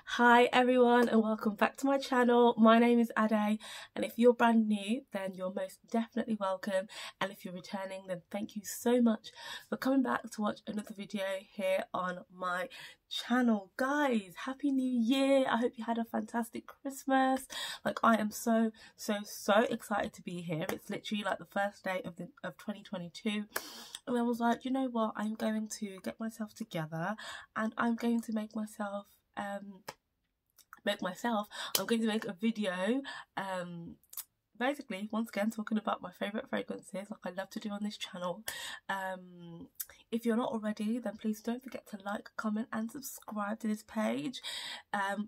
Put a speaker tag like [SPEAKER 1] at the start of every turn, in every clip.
[SPEAKER 1] Hi everyone and welcome back to my channel. My name is Ade, and if you're brand new then you're most definitely welcome, and if you're returning then thank you so much for coming back to watch another video here on my channel. Guys, happy new year. I hope you had a fantastic Christmas. Like, I am so excited to be here. It's literally like the first day of 2022, and I was like, you know what, I'm going to get myself together and I'm going to make myself I'm going to make a video basically once again talking about my favorite fragrances, like I love to do on this channel. If you're not already, then please don't forget to like, comment and subscribe to this page.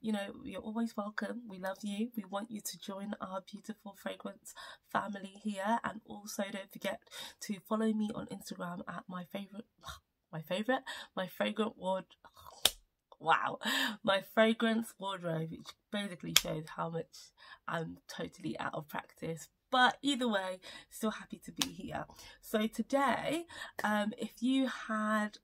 [SPEAKER 1] You know, you're always welcome. We love you. We want you to join our beautiful fragrance family here, and also don't forget to follow me on Instagram at my fragrant ward. Wow, my fragrance wardrobe, which basically shows how much I'm totally out of practice, but either way, still happy to be here. So today, if you had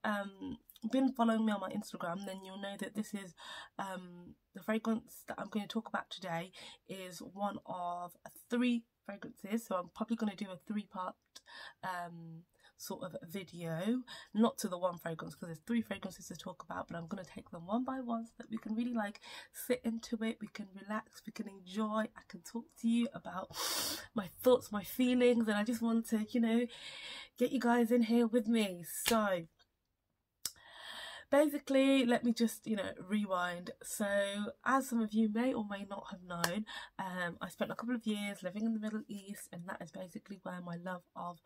[SPEAKER 1] been following me on my Instagram, then you'll know that this is the fragrance that I'm going to talk about today is one of 3 fragrances. So I'm probably going to do a 3-part sort of video, not to the one fragrance because there's 3 fragrances to talk about, but I'm going to take them one by one so that we can really like sit into it, we can relax, we can enjoy, I can talk to you about my thoughts, my feelings, and I just want to, you know, get you guys in here with me. So basically, let me just, you know, rewind. So as some of you may or may not have known, I spent a couple of years living in the Middle East, and that is basically where my love of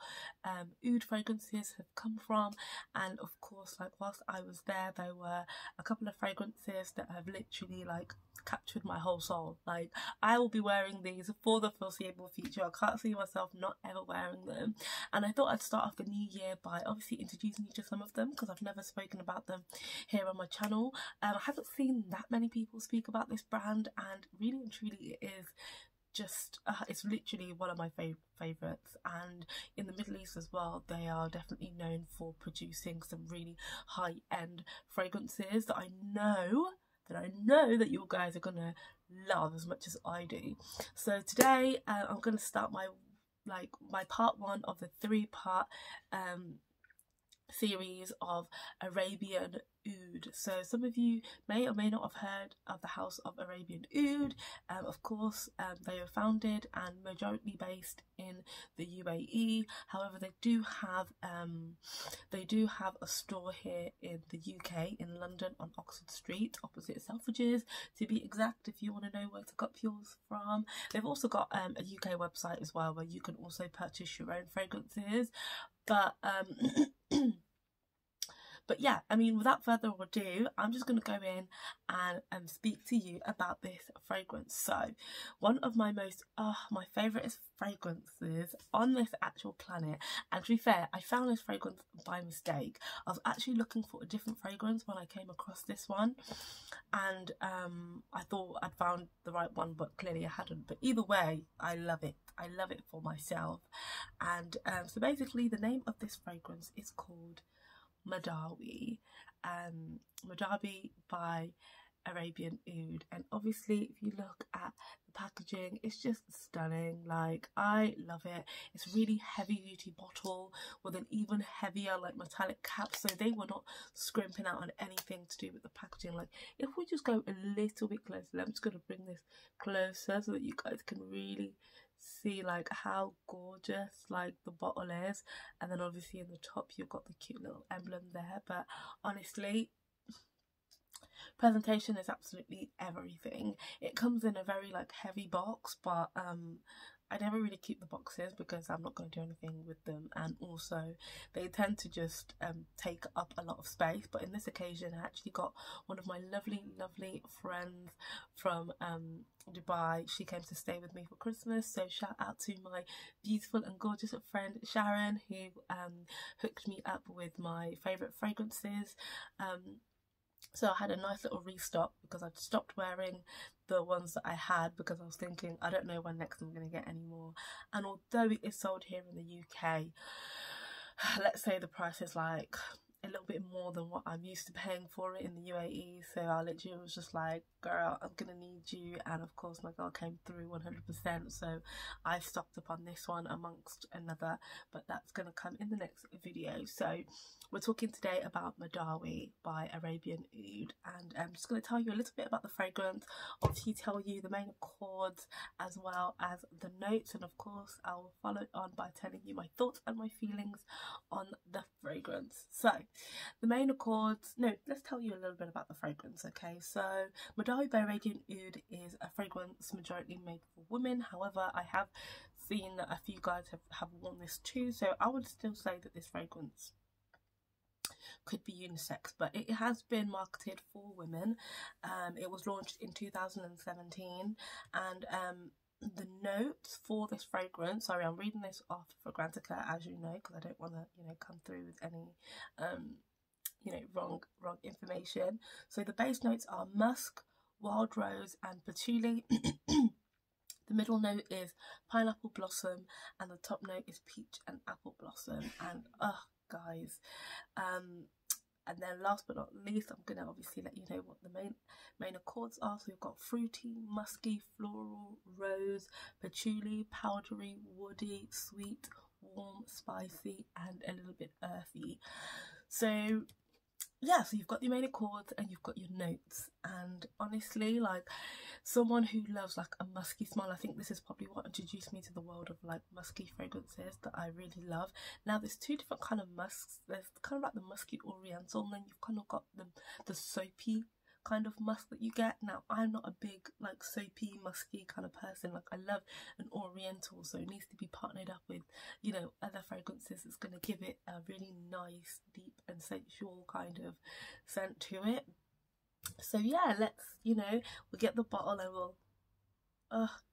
[SPEAKER 1] oud fragrances have come from. And of course, like whilst I was there were a couple of fragrances that have literally like captured my whole soul. Like, I will be wearing these for the foreseeable future. I can't see myself not ever wearing them, and I thought I'd start off the new year by obviously introducing you to some of them because I've never spoken about them here on my channel. I haven't seen that many people speak about this brand, and really and truly it is just it's literally one of my favorites. And in the Middle East as well, they are definitely known for producing some really high-end fragrances that I know that you guys are gonna love as much as I do. So today I'm gonna start my part 1 of the 3-part series of Arabian oud. So some of you may or may not have heard of the House of Arabian Oud. Of course, they were founded and majority based in the UAE. However, they do have a store here in the UK, in London, on Oxford Street, opposite Selfridges to be exact, if you want to know where to get yours from. They've also got a UK website as well, where you can also purchase your own fragrances. But but yeah, I mean, without further ado, I'm just going to go in and speak to you about this fragrance. So one of my my favourite fragrances on this actual planet, and to be fair, I found this fragrance by mistake. I was actually looking for a different fragrance when I came across this one, and I thought I'd found the right one, but clearly I hadn't. But either way, I love it. I love it for myself. And so basically the name of this fragrance is called MADAWI, MADAWI by Arabian Oud. And obviously if you look at the packaging, it's just stunning. Like, I love it. It's really heavy duty bottle with an even heavier like metallic cap, so they were not scrimping out on anything to do with the packaging. Like, if we just go a little bit closer, I'm just going to bring this closer so that you guys can really see like how gorgeous like the bottle is. And then obviously in the top you've got the cute little emblem there, but honestly, presentation is absolutely everything. It comes in a very like heavy box, but I never really keep the boxes because I'm not going to do anything with them, and also they tend to just take up a lot of space. But in this occasion, I actually got one of my lovely friends from Dubai. She came to stay with me for Christmas, so shout out to my beautiful and gorgeous friend Sharon, who hooked me up with my favourite fragrances. So I had a nice little restock because I'd stopped wearing the ones that I had because I was thinking, I don't know when next I'm going to get any more. And although it is sold here in the UK, let's say the price is like a little bit more than what I'm used to paying for it in the UAE. So I literally was just like, girl, I'm gonna need you. And of course my girl came through 100%, so I stocked up on this one amongst another, but that's gonna come in the next video. So we're talking today about Madawi by Arabian Oud, and I'm just going to tell you a little bit about the fragrance, obviously tell you the main accords as well as the notes, and of course I will follow it on by telling you my thoughts and my feelings on the fragrance. So the main accords, no, let's tell you a little bit about the fragrance. Okay, so Madawi by Arabian Oud is a fragrance majority made for women. However, I have seen that a few guys have worn this too, so I would still say that this fragrance could be unisex, but it has been marketed for women. It was launched in 2017, and the notes for this fragrance, sorry, I'm reading this off Fragrantica, as you know, because I don't want to, you know, come through with any you know, wrong information. So the base notes are musk, wild rose and patchouli. The middle note is pineapple blossom, and the top note is peach and apple blossom. And guys, and then last but not least, I'm gonna obviously let you know what the main accords are. So we've got fruity, musky, floral, rose, patchouli, powdery, woody, sweet, warm, spicy and a little bit earthy. So yeah, so you've got your main accords and you've got your notes, and honestly, like, someone who loves like a musky smell, I think this is probably what introduced me to the world of like musky fragrances that I really love. Now there's two different kind of musks. There's kind of like the musky oriental, and then you've kind of got the soapy kind of musk that you get. Now I'm not a big like soapy musky kind of person. Like, I love an oriental, so it needs to be partnered up with, you know, other fragrances that's going to give it a really nice, deep and sensual kind of scent to it. So yeah, let's, you know, we'll get the bottle and we'll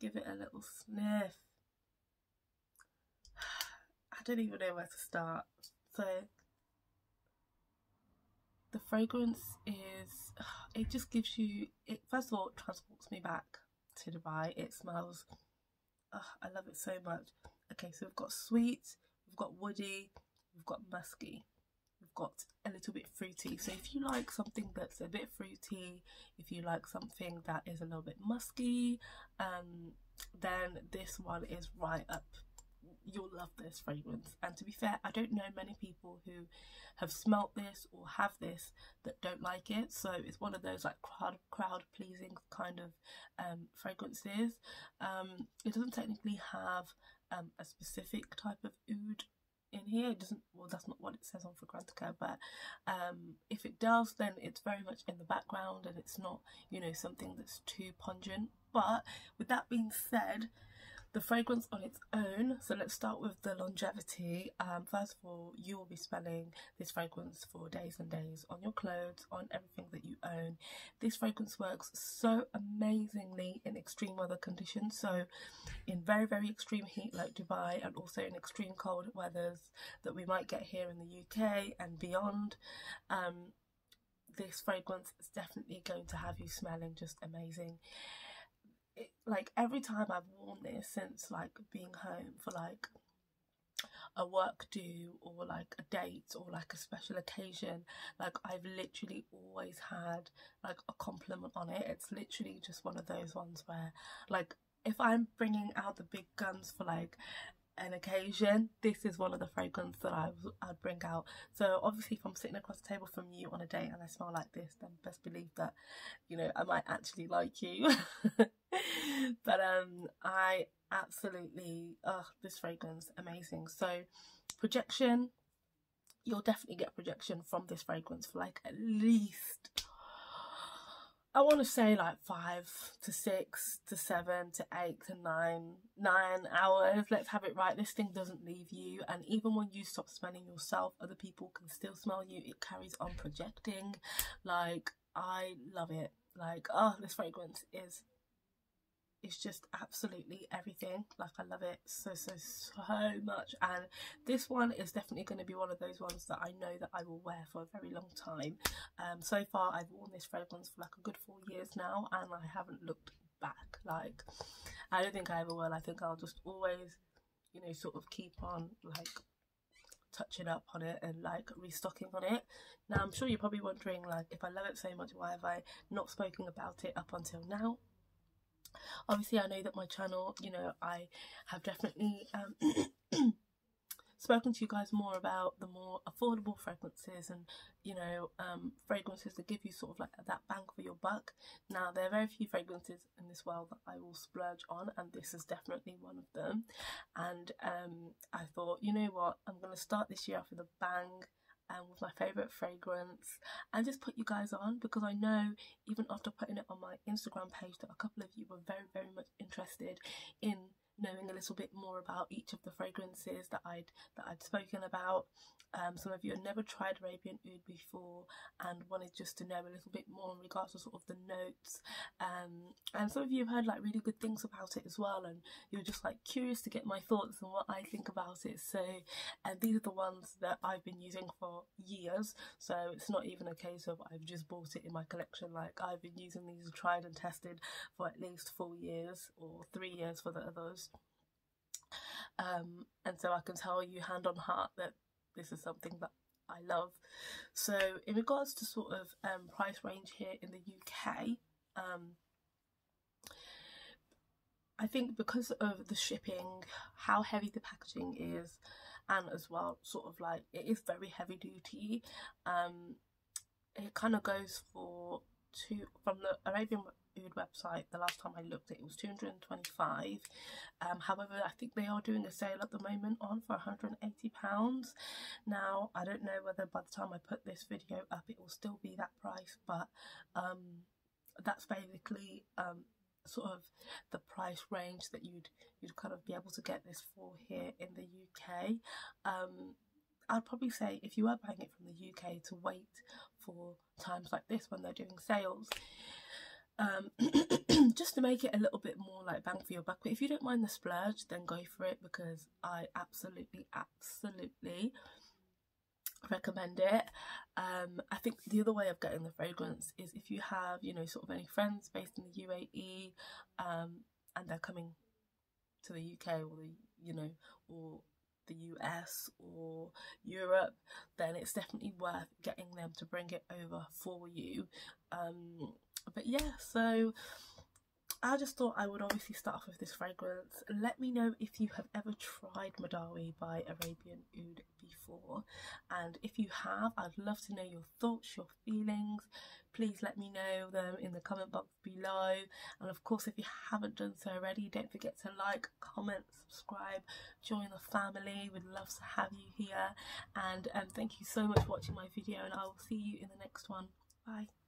[SPEAKER 1] give it a little sniff. I don't even know where to start. So the fragrance is, it just gives you, it first of all, it transports me back to Dubai. It smells, I love it so much. Okay, so we've got sweet, we've got woody, we've got musky, we've got a little bit fruity. So if you like something that's a bit fruity, if you like something that is a little bit musky, then this one is right up. You'll love this fragrance. And to be fair, I don't know many people who have smelt this or have this that don't like it. So it's one of those like crowd pleasing kind of fragrances. It doesn't technically have a specific type of oud in here. It doesn't, well, that's not what it says on Fragrantica, but if it does, then it's very much in the background and it's not, you know, something that's too pungent. But with that being said, the fragrance on its own, so let's start with the longevity. First of all, you will be smelling this fragrance for days and days on your clothes, on everything that you own. This fragrance works so amazingly in extreme weather conditions, so in very, very extreme heat like Dubai, and also in extreme cold weathers that we might get here in the UK and beyond. This fragrance is definitely going to have you smelling just amazing. Like, every time I've worn this since like being home for like a work do or like a date or like a special occasion, like, I've literally always had like a compliment on it. It's literally just one of those ones where, like, if I'm bringing out the big guns for like an occasion, this is one of the fragrances that I'd bring out. So obviously if I'm sitting across the table from you on a date and I smell like this, then best believe that, you know, I might actually like you. But I absolutely, this fragrance, amazing. So projection, you'll definitely get projection from this fragrance for like at least, I want to say like 5 to 6 to 7 to 8 to 9 hours. Let's have it right. This thing doesn't leave you, and even when you stop smelling yourself, other people can still smell you. It carries on projecting. Like, I love it. Like, this fragrance is, it's just absolutely everything. Like, I love it so much, and this one is definitely going to be one of those ones that I know that I will wear for a very long time. So far I've worn this fragrance for like a good 4 years now, and I haven't looked back. Like, I don't think I ever will. I think I'll just always, you know, sort of keep on like touching up on it and like restocking on it. Now I'm sure you're probably wondering, like, if I love it so much, why have I not spoken about it up until now? Obviously I know that my channel, you know, I have definitely spoken to you guys more about the more affordable fragrances, and you know, fragrances that give you sort of like that bang for your buck. Now there are very few fragrances in this world that I will splurge on, and this is definitely one of them. And I thought, you know what, I'm going to start this year off with a bang, and with my favourite fragrance, and just put you guys on, because I know even after putting it on my Instagram page that a couple of you were very, very much interested in knowing a little bit more about each of the fragrances that I'd spoken about. Some of you had never tried Arabian Oud before and wanted just to know a little bit more in regards to sort of the notes, and some of you have heard like really good things about it as well, and you're just like curious to get my thoughts and what I think about it. So, and these are the ones that I've been using for years, so it's not even a case of I've just bought it in my collection. Like, I've been using these tried and tested for at least 4 years, or 3 years for the others. And so I can tell you hand on heart that this is something that I love. So in regards to sort of price range here in the UK, I think because of the shipping, how heavy the packaging is, and as well sort of like it is very heavy duty, it kind of goes for from the Arabian Oud website, the last time I looked it was 225. However, I think they are doing a sale at the moment on for £180. Now I don't know whether by the time I put this video up it will still be that price, but that's basically sort of the price range that you'd kind of be able to get this for here in the UK. I'd probably say if you are buying it from the UK to wait for times like this when they're doing sales, just to make it a little bit more like bang for your buck. But if you don't mind the splurge, then go for it, because I absolutely recommend it. I think the other way of getting the fragrance is if you have, you know, sort of any friends based in the UAE, and they're coming to the UK, or the, you know, or the US or Europe, then it's definitely worth getting them to bring it over for you. But yeah, so I just thought I would obviously start off with this fragrance. Let me know if you have ever tried MADAWI by Arabian Oud before, and if you have, I'd love to know your thoughts, your feelings. Please let me know them in the comment box below, and of course if you haven't done so already, don't forget to like, comment, subscribe, join the family. We'd love to have you here, and thank you so much for watching my video, and I will see you in the next one. Bye.